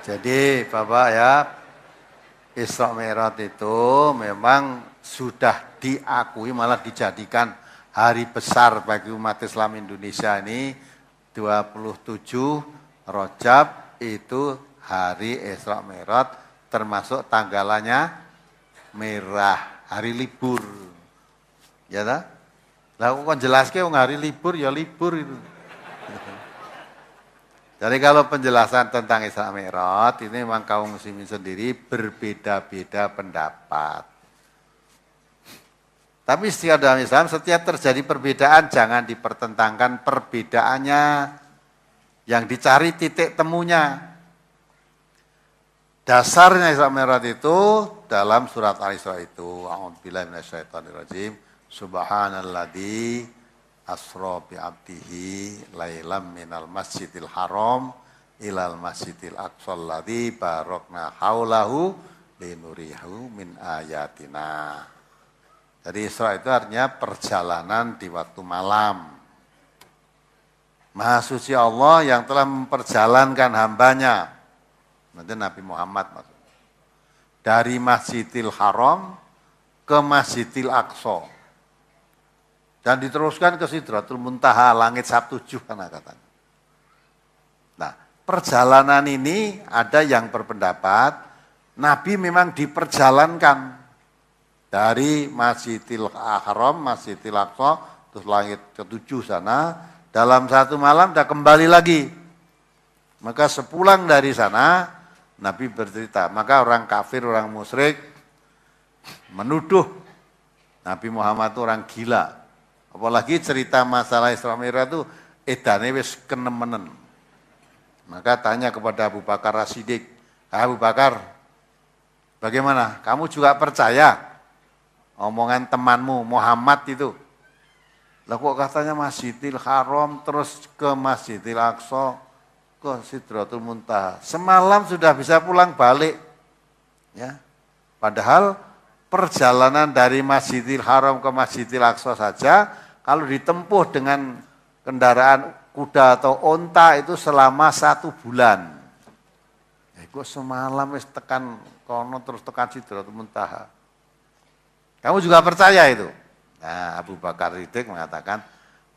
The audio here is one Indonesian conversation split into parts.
Jadi Bapak ya, Isra Mi'raj itu memang sudah diakui malah dijadikan hari besar bagi umat Islam Indonesia ini 27 Rajab itu hari Isra Mi'raj termasuk tanggalannya merah, hari libur. Ya tak? Lah kok jelaske wong hari libur ya libur itu. Jadi kalau penjelasan tentang Isra Mi'raj ini memang kaum muslimin sendiri berbeda-beda pendapat. Tapi setiap dalam Islam setiap terjadi perbedaan jangan dipertentangkan perbedaannya, yang dicari titik temunya. Dasarnya Isra Mi'raj itu dalam surat Al-Isra itu, a'udzubillahi minasyaitonirrajim, subhanalladzi asra bi 'abdihi lailam minal masjidil haram ilal masjidil aqsal ladzi barakna haulahu linurihu min ayatina. Jadi Isra itu artinya perjalanan di waktu malam. Maha suci Allah yang telah memperjalankan hambanya, nanti Nabi Muhammad maksudnya, dari Masjidil Haram ke Masjidil Aqsa. Dan diteruskan ke Sidratul Muntaha, langit Sabtujuh kan katanya. Nah, perjalanan ini ada yang berpendapat Nabi memang diperjalankan dari Masjidil Haram, Masjidil Aqsa, terus langit ketujuh sana, dalam satu malam dah kembali lagi. Maka sepulang dari sana, Nabi bercerita, maka orang kafir, orang musyrik menuduh Nabi Muhammad itu orang gila. Apalagi cerita masalah Isra Mi'raj itu edane wis kenemenen. Maka tanya kepada Abu Bakar As-Siddiq, Abu Bakar, bagaimana? Kamu juga percaya omongan temanmu Muhammad itu? Lah kok katanya Masjidil Haram terus ke Masjidil Aqsa ke Sidratul Muntaha. Semalam sudah bisa pulang balik. Ya. Padahal perjalanan dari Masjidil Haram ke Masjidil Aqsa saja kalau ditempuh dengan kendaraan kuda atau onta itu selama 1 bulan. Ya, kok semalam wis tekan kono terus tekan Sidratul Muntaha. Kamu juga percaya itu? Nah, Abu Bakar Siddiq mengatakan,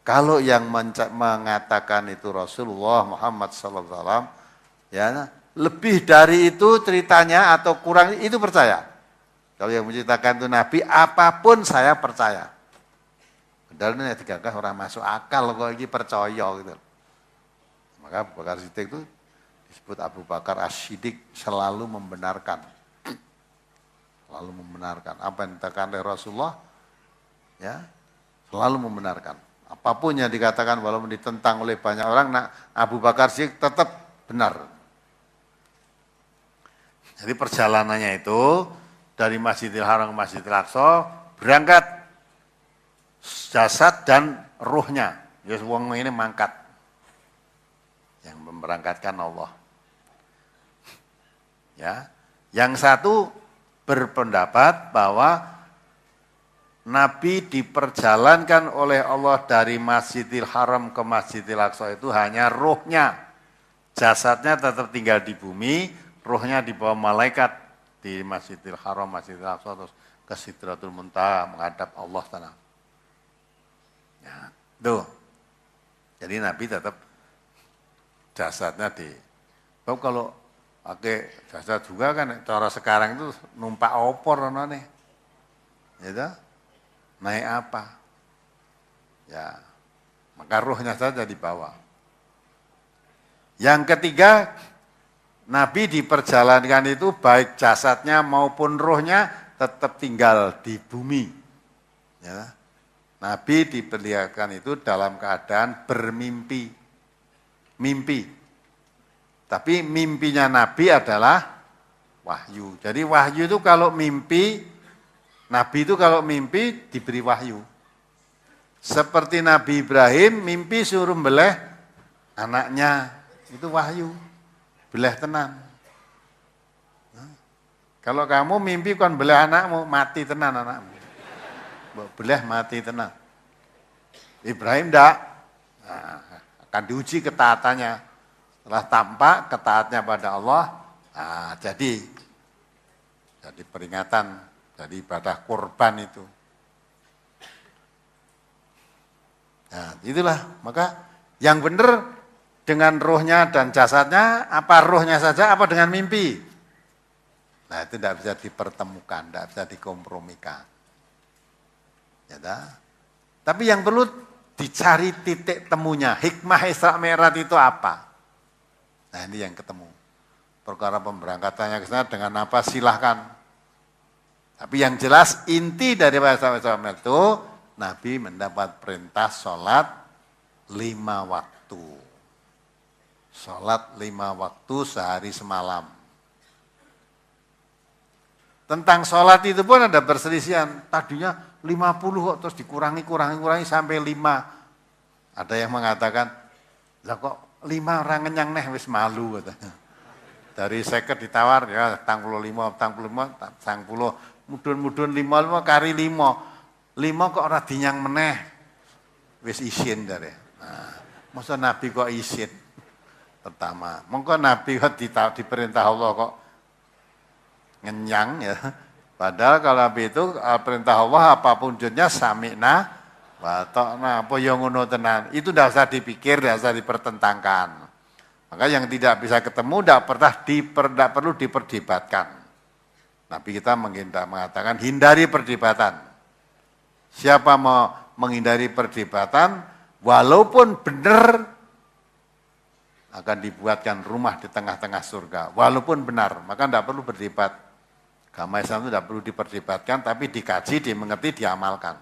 kalau yang mengatakan itu Rasulullah Muhammad SAW, ya lebih dari itu ceritanya atau kurang itu percaya. Kalau yang menceritakan itu Nabi, apapun saya percaya. Padahal ini digagah orang masuk akal kok ini percaya gitu. Maka Abu Bakar Siddiq itu disebut Abu Bakar As-Siddiq, selalu membenarkan. Selalu membenarkan apa yang dikatakan oleh Rasulullah, ya selalu membenarkan. Apapun yang dikatakan walaupun ditentang oleh banyak orang, Abu Bakar Siddiq tetap benar. Jadi perjalanannya itu dari Masjidil Haram ke Masjidil Aqsa berangkat jasad dan ruhnya. Ya wong ini mangkat. Yang memberangkatkan Allah. Ya. Yang satu berpendapat bahwa Nabi diperjalankan oleh Allah dari Masjidil Haram ke Masjidil Aqsa itu hanya ruhnya. Jasadnya tetap tinggal di bumi, ruhnya dibawa malaikat di Masjidil Haram, Masjidil Aqsa, terus ke Sidratul Muntaha menghadap Allah Ta'ala. Ya, tuh. Jadi Nabi tetap jasadnya di. Kalau pakai jasad juga kan, cara sekarang itu numpak opor nih. Ya, naik apa? Ya, maka ruhnya saja dibawa. Yang ketiga, Nabi diperjalankan itu baik jasadnya maupun ruhnya tetap tinggal di bumi. Ya. Nabi diperlihatkan itu dalam keadaan bermimpi. Mimpi. Tapi mimpinya Nabi adalah wahyu. Jadi wahyu itu kalau mimpi, Nabi itu kalau mimpi diberi wahyu. Seperti Nabi Ibrahim mimpi suruh beleh anaknya, itu wahyu. Beleh tenan. Kalau kamu mimpi kan beleh anakmu, mati tenan anakmu. Beleh mati tenan. Ibrahim enggak. Nah, akan diuji ketaatannya. Setelah tampak ketaatnya pada Allah, Nah, jadi peringatan, jadi ibadah kurban itu. Nah, itulah, maka yang benar dengan rohnya dan jasadnya, apa rohnya saja, apa dengan mimpi? Nah, itu tidak bisa dipertemukan, tidak bisa dikompromikan. Ya, tapi yang perlu dicari titik temunya, hikmah Isra Mi'raj itu apa? Nah, ini yang ketemu. Perkara pemberangkatannya ke sana dengan apa, silahkan. Tapi yang jelas inti dari Isra Mi'raj itu, Nabi mendapat perintah sholat 5 waktu. Sholat 5 waktu sehari semalam. Tentang sholat itu pun ada perselisihan. Tadinya 50 kok, terus dikurangi sampai 5. Ada yang mengatakan, lah kok 5 orang ngenyang neh wis malu. Dari 50 ditawar, ya 45, 90, mudun 5 kari 5. 5 kok ora dinyang meneh. Wis isin dari. Nah, masa Nabi kok isin? Pertama, mongko Nabi kok diperintah Allah kok ngenyang ya. Padahal kalau Nabi itu perintah Allah apapun jenisnya sami'na wa ta'na, apa yang ngono tenan. Itu tidak usah dipikir, tidak usah dipertentangkan. Maka yang tidak bisa ketemu tidak perlu diperdebatkan. Nabi kita mengatakan hindari perdebatan. Siapa mau menghindari perdebatan, walaupun benar akan dibuatkan rumah di tengah-tengah surga. Walaupun benar, maka tidak perlu berdebat. Agama Islam itu tidak perlu diperdebatkan, tapi dikaji, dimengerti, diamalkan.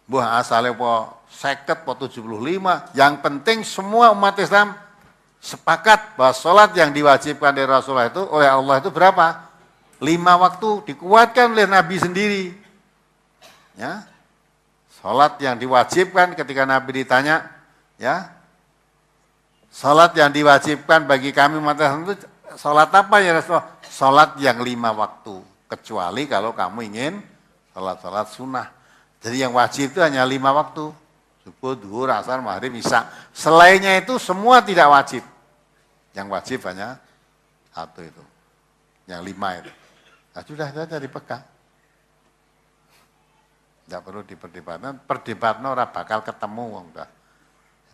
Buah asalnya po 50, po 75, yang penting semua umat Islam sepakat bahwa sholat yang diwajibkan dari Rasulullah itu, oleh Allah itu berapa? 5 waktu, dikuatkan oleh Nabi sendiri. Ya, sholat yang diwajibkan ketika Nabi ditanya, ya, sholat yang diwajibkan bagi kami umat Islam itu sholat apa ya Rasulullah? Sholat yang 5 waktu, kecuali kalau kamu ingin sholat sunnah. Jadi yang wajib itu hanya 5 waktu, subuh, duhur, asar, maghrib, isya. Selainnya itu semua tidak wajib. Yang wajib hanya 1 itu, yang 5 itu. Nah, sudah saja dipegang. Tidak perlu diperdebatkan orang bakal ketemu, udah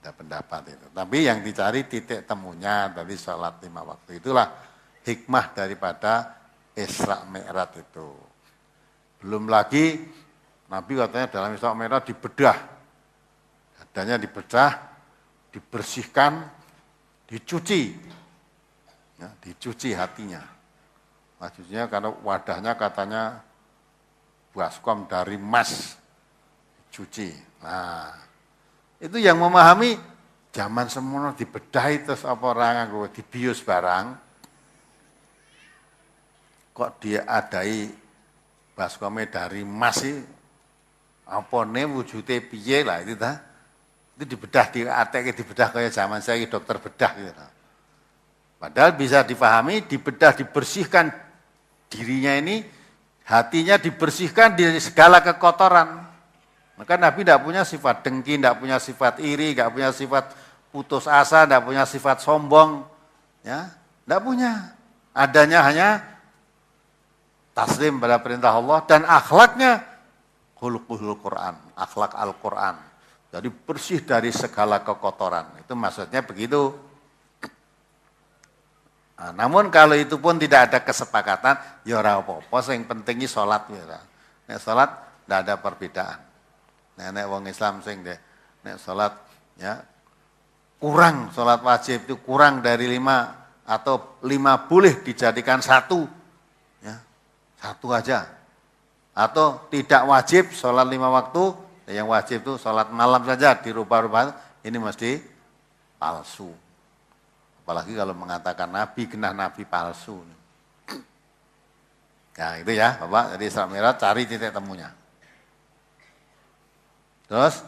ada pendapat itu. Tapi yang dicari titik temunya dari sholat 5 waktu. Itulah hikmah daripada Isra Mi'raj itu. Belum lagi Nabi katanya dalam Isra Mi'raj dibedah. Adanya dibedah, dibersihkan, dicuci. Ya, dicuci hatinya. Maksudnya karena wadahnya katanya baskom dari emas cuci. Nah, itu yang memahami zaman semono dibedah itu apa orang nganggo dibius barang. Kok dia adai baskome dari emas sih? Apane wujude piye lah itu ta? Itu dibedah dibedah kayak zaman saya dokter bedah gitu. Padahal bisa dipahami, dibedah, dibersihkan dirinya ini. Hatinya dibersihkan dari segala kekotoran. Maka Nabi tidak punya sifat dengki, tidak punya sifat iri, tidak punya sifat putus asa, tidak punya sifat sombong. Ya, tidak punya. Adanya hanya taslim pada perintah Allah dan akhlaknya khuluqul Quran, akhlak Al-Quran. Jadi bersih dari segala kekotoran. Itu maksudnya begitu. Nah, namun kalau itu pun tidak ada kesepakatan, ya ora apa-apa, yang penting iki salat ya. Nek salat tidak ada perbedaan. Nek wong Islam sing nek salat ya kurang salat wajib itu kurang dari 5 atau 5 boleh dijadikan 1. Ya. 1 aja. Atau tidak wajib salat 5 waktu, yang wajib itu salat malam saja dirubah-rubah, ini mesti palsu. Apalagi kalau mengatakan Nabi, genah Nabi palsu. Nah itu ya Bapak, jadi Isra Mi'raj cari titik temunya. Terus